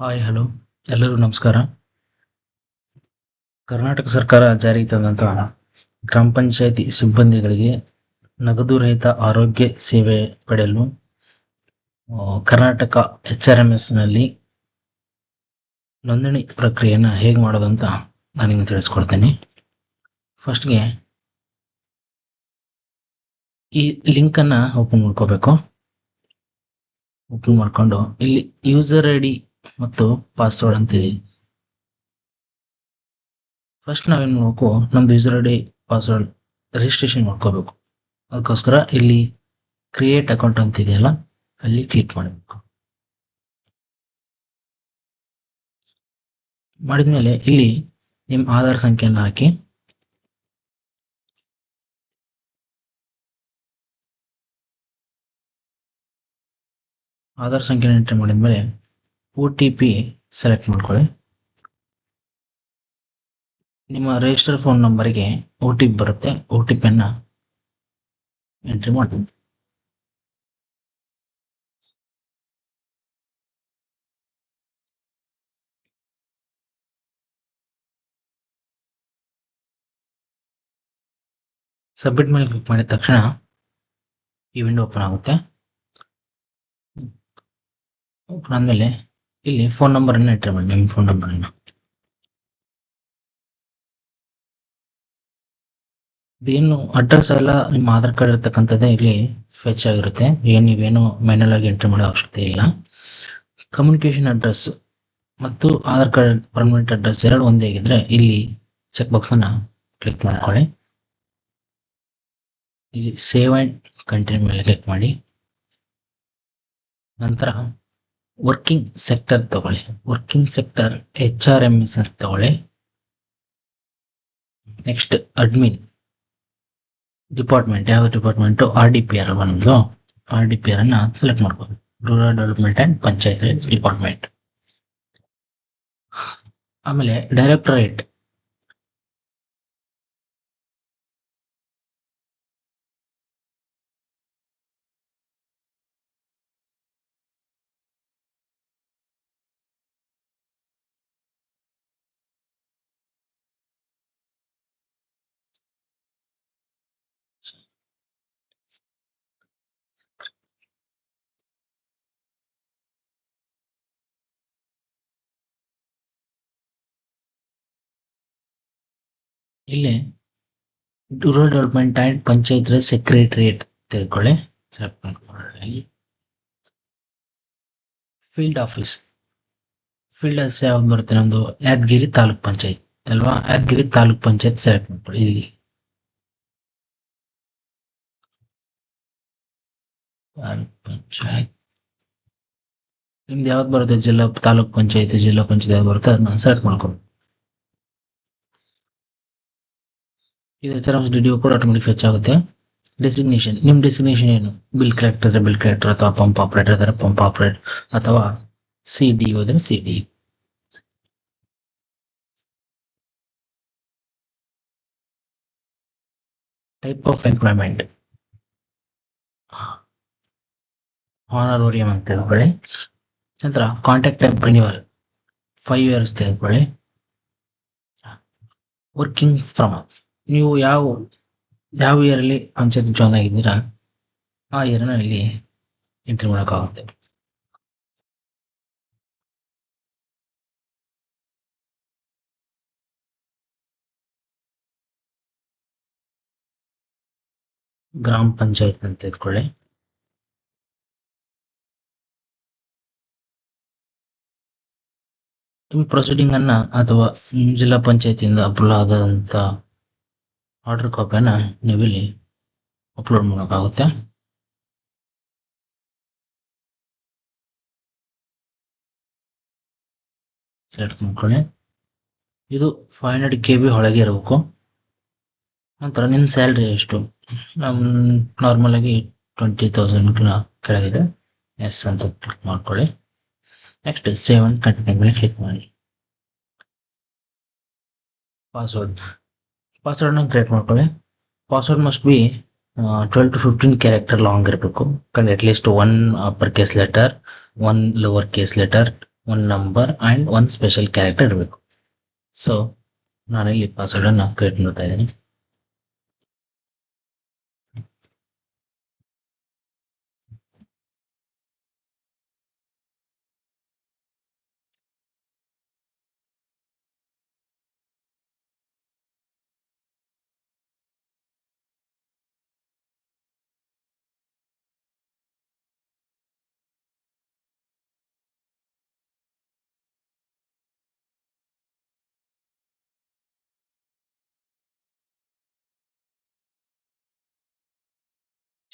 Hi hello ಎಲ್ಲರಿಗೂ ನಮಸ್ಕಾರ. ಕರ್ನಾಟಕ ಸರ್ಕಾರ ಜಾರಿಗೆ ತಂದಂತಹ ಗ್ರಾಮ ಪಂಚಾಯತಿ ಸಿಬ್ಬಂದಿಗಳಿಗೆ ನಗದು ರಹಿತ ಆರೋಗ್ಯ ಸೇವೆ ಪಡೆಯಲು ಕರ್ನಾಟಕ HRMS ನಲ್ಲಿ ನೋಂದಣಿ ಪ್ರಕ್ರಿಯೆಯನ್ನು ಹೇಗೆ ಮಾಡೋದು ಅಂತ ನಾನು ನಿಮಗೆ ತಿಳಿಸ್ಕೊಡ್ತೇನೆ. ಫಸ್ಟ್ಗೆ ಈ ಲಿಂಕನ್ನು ಓಪನ್ ಮಾಡ್ಕೋಬೇಕು. ಓಪನ್ ಮಾಡಿಕೊಂಡು ಇಲ್ಲಿ ಯೂಸರ್ ID ಮತ್ತು ಪಾಸ್ವರ್ಡ್ ಅಂತಿದೆ. ಫಸ್ಟ್ ನಾವೇನು ಮಾಡಬೇಕು, ನಮ್ದು ಯೂಸರ್ ID ಪಾಸ್ವರ್ಡ್ ರಿಜಿಸ್ಟ್ರೇಷನ್ ಮಾಡ್ಕೋಬೇಕು. ಅದಕ್ಕೋಸ್ಕರ ಇಲ್ಲಿ ಕ್ರಿಯೇಟ್ ಅಕೌಂಟ್ ಅಂತಿದೆಯಲ್ಲ, ಅಲ್ಲಿ ಕ್ಲಿಕ್ ಮಾಡಬೇಕು. ಮಾಡಿದ್ಮೇಲೆ ಇಲ್ಲಿ ನಿಮ್ಮ ಆಧಾರ್ ಸಂಖ್ಯೆಯನ್ನು ಹಾಕಿ ಆಧಾರ್ ಸಂಖ್ಯೆನ ಎಂಟ್ರಿ ಮಾಡಿದ್ಮೇಲೆ OTP ಸೆಲೆಕ್ಟ್ ಮಾಡ್ಕೊಳ್ಳಿ. ನಿಮ್ಮ ರಿಜಿಸ್ಟರ್ ಫೋನ್ ನಂಬರ್ಗೆ OTP ಬರುತ್ತೆ. OTPಯನ್ನು ಎಂಟ್ರಿ ಮಾಡಿ ಸಬ್ಮಿಟ್ ಮೇಲೆ ಕ್ಲಿಕ್ ಮಾಡಿದ ತಕ್ಷಣ ಈ ವಿಂಡೋ ಓಪನ್ ಆಗುತ್ತೆ. ಓಪನ್ ಆದಮೇಲೆ ಇಲ್ಲಿ ಫೋನ್ ನಂಬರನ್ನು ಎಂಟ್ರಿ ಮಾಡಿ, ನಿಮ್ಮ ಫೋನ್ ನಂಬರನ್ನು. ಇದೇನು ಅಡ್ರೆಸ್ ಎಲ್ಲ ನಿಮ್ಮ ಆಧಾರ್ ಕಾರ್ಡ್ ಇರ್ತಕ್ಕಂಥದ್ದೇ ಇಲ್ಲಿ ಫೆಚ್ ಆಗಿರುತ್ತೆ. ನೀವೇನು ಮ್ಯಾನ್ಯಲ್ ಆಗಿ ಎಂಟ್ರಿ ಮಾಡೋ ಅವಶ್ಯಕತೆ ಇಲ್ಲ. ಕಮ್ಯುನಿಕೇಶನ್ ಅಡ್ರೆಸ್ ಮತ್ತು ಆಧಾರ್ ಕಾರ್ಡ್ ಪರ್ಮನೆಂಟ್ ಅಡ್ರೆಸ್ ಎರಡು ಒಂದೇ ಆಗಿದ್ರೆ ಇಲ್ಲಿ ಚೆಕ್ ಬಾಕ್ಸನ್ನು ಕ್ಲಿಕ್ ಮಾಡ್ಕೊಳ್ಳಿ. ಇಲ್ಲಿ ಸೇವ್ ಆ್ಯಂಡ್ ಕಂಟಿನ್ಯೂ ಮೇಲೆ ಕ್ಲಿಕ್ ಮಾಡಿ. ನಂತರ ವರ್ಕಿಂಗ್ ಸೆಕ್ಟರ್ ತಗೊಳ್ಳಿ. ವರ್ಕಿಂಗ್ ಸೆಕ್ಟರ್ HRMS ಅಂತ ತಗೊಳ್ಳಿ. ನೆಕ್ಸ್ಟ್ ಅಡ್ಮಿನ್ ಡಿಪಾರ್ಟ್ಮೆಂಟ್, ಯಾವ ಡಿಪಾರ್ಟ್ಮೆಂಟು? RDPR ಅಲ್ವಾ ನಮ್ಮದು. RDPR ಅನ್ನು ಸೆಲೆಕ್ಟ್ ಮಾಡ್ಕೋಬೇಕು. Rural development and panchayat Raj department. ಆಮೇಲೆ ಡೈರೆಕ್ಟರೇಟ್, ಇಲ್ಲಿ rural development and panchayat Raj secretariat ತೆಗೆದುಕೊಳ್ಳಿ. ಸೆಲೆಕ್ಟ್ ಮಾಡ್ಕೊಳ್ಳಿ. ಫೀಲ್ಡ್ ಆಫೀಸ್, ಫೀಲ್ಡ್ ಆಫೀಸ್ ಯಾವ್ದು ಬರುತ್ತೆ? ನಮ್ಮದು ಯಾದಗಿರಿ ತಾಲೂಕ್ ಪಂಚಾಯತ್ ಅಲ್ವಾ. ಯಾದಗಿರಿ ತಾಲೂಕ್ ಪಂಚಾಯತ್ ಸೆಲೆಕ್ಟ್ ಮಾಡ್ಕೊಳ್ಳಿ. ಇಲ್ಲಿ ತಾಲೂಕ್ ಪಂಚಾಯತ್ ನಿಮ್ದು ಯಾವ್ದು ಬರುತ್ತೆ? ತಾಲೂಕ್ ಪಂಚಾಯತ್, ಜಿಲ್ಲಾ ಪಂಚಾಯತ್ ಯಾವ್ದು ಬರುತ್ತೆ ಅದನ್ನ ಸೆಲೆಕ್ಟ್ ಮಾಡ್ಕೊಳ್ಳಿ. ಇದು HRMS DDO ಕೂಡ ಆಟೋಮೆಟಿಕ್ ಫೆಚ್ ಆಗುತ್ತೆ. ಡೆಸಿಗ್ನೇಷನ್, ನಿಮ್ಮ ಡೆಸಿಗ್ನೇಷನ್ ಏನು? ಬಿಲ್ ಕಲೆಕ್ಟರ್ ಬಿಲ್ ಕಲೆಕ್ಟರ್, ಅಥವಾ ಪಂಪ್ ಆಪರೇಟರ್ ಇದ್ದರೆ ಪಂಪ್ ಆಪರೇಟರ್, ಅಥವಾ CDO ಇದ್ದರೆ CD. ಟೈಪ್ ಆಫ್ ಎಂಪ್ಲಾಯ್ಮೆಂಟ್ ಹಾನರೋರಿಯಂ ಅಂತ ತಿಳ್ಕೊಳ್ಳಿ. ನಂತರ ಕಾಂಟ್ಯಾಕ್ಟ್ ಟೈಪ್ ರಿನ್ಯೂವಲ್ 5 years ತೆಗೆದುಕೊಳ್ಳಿ. ವರ್ಕಿಂಗ್ ಫ್ರಮ್, ನೀವು ಯಾವ ಇಯರಲ್ಲಿ ಪಂಚಾಯತ್ ಜಾಯ್ನ್ ಆಗಿದ್ದೀರಾ ಆ ಇಯರ್ನ ಇಲ್ಲಿ ಎಂಟ್ರಿ ಮಾಡೋಕ್ಕಾಗುತ್ತೆ. ಗ್ರಾಮ ಪಂಚಾಯತ್ ಅಂತ ತೆಗೆದುಕೊಳ್ಳಿ. ನಿಮ್ಮ ಪ್ರೊಸೀಡಿಂಗ್ ಅನ್ನ ಅಥವಾ ಜಿಲ್ಲಾ ಪಂಚಾಯತಿಯಿಂದ ಅಪ್ರೂವ್ ಆದಂಥ ಆರ್ಡರ್ ಕಾಪಿಯನ್ನು ನೀವು ಇಲ್ಲಿ ಅಪ್ಲೋಡ್ ಮಾಡೋಕ್ಕಾಗುತ್ತೆ. ಸೆಲೆಕ್ಟ್ ಮಾಡ್ಕೊಳ್ಳಿ. ಇದು 500 KB ಒಳಗೆ ಇರಬೇಕು. ನಂತರ ನಿಮ್ಮ ಸ್ಯಾಲ್ರಿ ಎಷ್ಟು? ನಮ್ಮ ನಾರ್ಮಲ್ ಆಗಿ 20,000 ಕೆಳಗಿದೆ. ಎಸ್ ಅಂತ ಕ್ಲಿಕ್ ಮಾಡ್ಕೊಳ್ಳಿ. ನೆಕ್ಸ್ಟ್ ಸೇವ್ ಅಂಡ್ ಕಂಟಿನ್ಯೂ ಮೇಲೆ ಕ್ಲಿಕ್ ಮಾಡಿ. ಪಾಸ್ವರ್ಡ್ನ ಕ್ರಿಯೇಟ್ ಮಾಡ್ಕೊಳ್ಳಿ. Password must be 12 to 15 character long ಇರಬೇಕು. At least 1 upper case letter, 1 lower case letter, 1 number and 1 special character ಇರಬೇಕು. ಸೊ ನಾನಿಲ್ಲಿ ಪಾಸ್ವರ್ಡನ್ನು ಕ್ರಿಯೇಟ್ ಮಾಡ್ತಾ ಇದ್ದೀನಿ.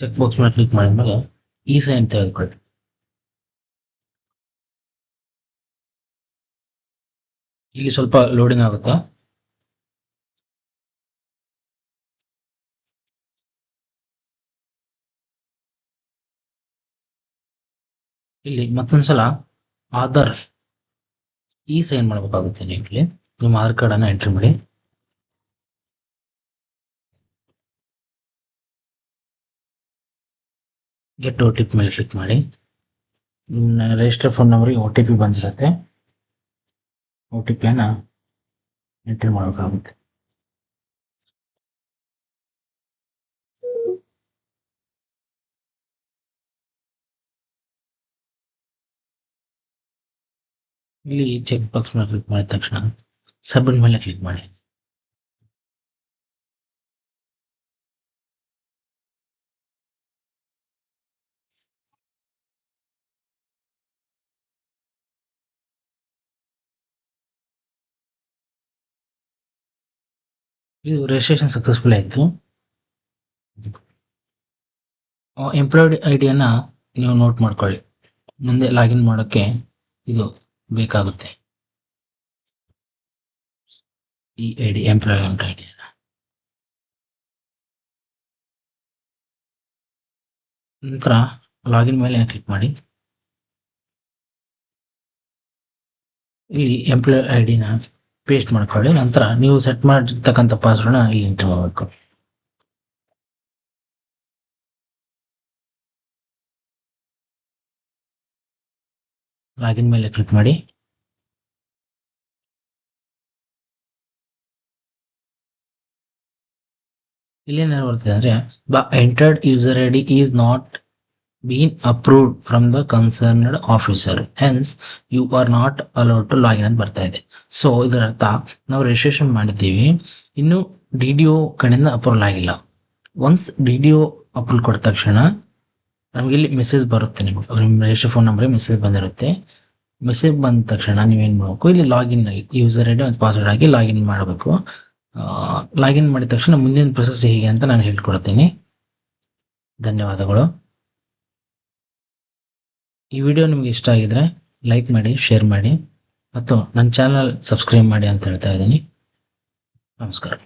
ಚೆಕ್ ಬಾಕ್ಸ್ ಮೇಲೆ ಕ್ಲಿಕ್ ಮಾಡಿದ್ಮೇಲೆ ಈ ಸೈನ್ ತೆಗೆದುಕೊಳ್ಳಿ. ಇಲ್ಲಿ ಸ್ವಲ್ಪ ಲೋಡಿಂಗ್ ಆಗುತ್ತಾ. ಇಲ್ಲಿ ಮತ್ತೊಂದ್ಸಲ ಆಧಾರ್ ಈ ಸೈನ್ ಮಾಡಬೇಕಾಗುತ್ತೆ. ನೀವು ಇಲ್ಲಿ ನಿಮ್ಮ ಆಧಾರ್ ಕಾರ್ಡನ್ನು ಎಂಟ್ರಿ ಮಾಡಿ. ಗೆಟ್ ಒ ಟಿ ಪಿ ಮೇಲೆ ಕ್ಲಿಕ್ ಮಾಡಿ. ರಿಜಿಸ್ಟರ್ ಫೋನ್ ನಂಬರ್ಗೆ ಒ ಟಿ ಪಿ ಬಂದಿರುತ್ತೆ. ಒ ಟಿ ಪಿಯನ್ನು ಎಂಟ್ರಿ ಮಾಡಬೇಕಾಗುತ್ತೆ. ಇಲ್ಲಿ ಚೆಕ್ ಬಾಕ್ಸ್ ಮೇಲೆ ಕ್ಲಿಕ್ ಮಾಡಿದ ತಕ್ಷಣ ಸಬ್ಮಿಟ್ ಮೇಲೆ ಕ್ಲಿಕ್ ಮಾಡಿ. ಇದು ರಿಜಿಸ್ಟ್ರೇಷನ್ ಸಕ್ಸಸ್ಫುಲ್ ಆಯಿತು. ಎಂಪ್ಲಾಯ್ಡ್ ಐ ಡಿಯನ್ನು ನೀವು ನೋಟ್ ಮಾಡ್ಕೊಳ್ಳಿ. ಮುಂದೆ ಲಾಗಿನ್ ಮಾಡೋಕ್ಕೆ ಇದು ಬೇಕಾಗುತ್ತೆ. ಈ I D employment I D. ನಂತರ ಲಾಗಿನ್ ಮೇಲೆ ಕ್ಲಿಕ್ ಮಾಡಿ. ಇಲ್ಲಿ ಎಂಪ್ಲಾಯ್ ಐ ಡಿನ ಪೇಸ್ಟ್ ಮಾಡ್ಕೊಳ್ಳಿ. ನಂತರ ನೀವು ಸೆಟ್ ಮಾಡಿರ್ತಕ್ಕಂಥ ಪಾಸ್ವರ್ಡ್ನ ಇಲ್ಲಿ ಎಂಟರ್ ಮಾಡಬೇಕು. ಲಾಗಿನ್ ಮೇಲೆ ಕ್ಲಿಕ್ ಮಾಡಿ. ಇಲ್ಲೇನೇನು ಬರ್ತದೆ ಅಂದರೆ entered user I D is not been approved from the concerned officer, hence you are not allowed to login ಅಂತ ಬರ್ತಾ ಇದೆ. ಸೊ ಇದರ ಅರ್ಥ ನಾವು ರಿಜಿಸ್ಟ್ರೇಷನ್ ಮಾಡಿದ್ದೀವಿ, ಇನ್ನು ಡಿ ಡಿ ಒ ಕಡೆಯಿಂದ ಅಪ್ರೂವಲ್ ಆಗಿಲ್ಲ. Once D D O approval ಕೊಟ್ಟ ತಕ್ಷಣ ನಮಗೆ ಇಲ್ಲಿ ಮೆಸೇಜ್ ಬರುತ್ತೆ. ನಿಮಗೆ ನಿಮ್ಮ ರಿಜಿಸ್ಟರ್ ಫೋನ್ ನಂಬರಿಗೆ ಮೆಸೇಜ್ ಬಂದಿರುತ್ತೆ. ಮೆಸೇಜ್ ಬಂದ ತಕ್ಷಣ ನೀವೇನು ಮಾಡಬೇಕು, ಇಲ್ಲಿ ಲಾಗಿನ್ನಲ್ಲಿ ಯೂಸರ್ ಐ ಡಿ ಮತ್ತು ಪಾಸ್ವರ್ಡ್ ಆಗಿ ಲಾಗಿನ್ ಮಾಡಬೇಕು. ಲಾಗಿನ್ ಮಾಡಿದ ತಕ್ಷಣ ಮುಂದಿನ ಪ್ರೊಸೆಸ್ ಹೇಗೆ ಅಂತ ನಾನು ಹೇಳ್ಕೊಡ್ತೀನಿ. ಧನ್ಯವಾದಗಳು. ಈ ವಿಡಿಯೋ ನಿಮಗೆ ಇಷ್ಟ ಆಗಿದ್ರೆ ಲೈಕ್ ಮಾಡಿ, ಶೇರ್ ಮಾಡಿ ಮತ್ತು ನನ್ನ ಚಾನಲ್ ಸಬ್ಸ್ಕ್ರೈಬ್ ಮಾಡಿ ಅಂತ ಹೇಳ್ತಾ ಇದ್ದೀನಿ. ನಮಸ್ಕಾರ.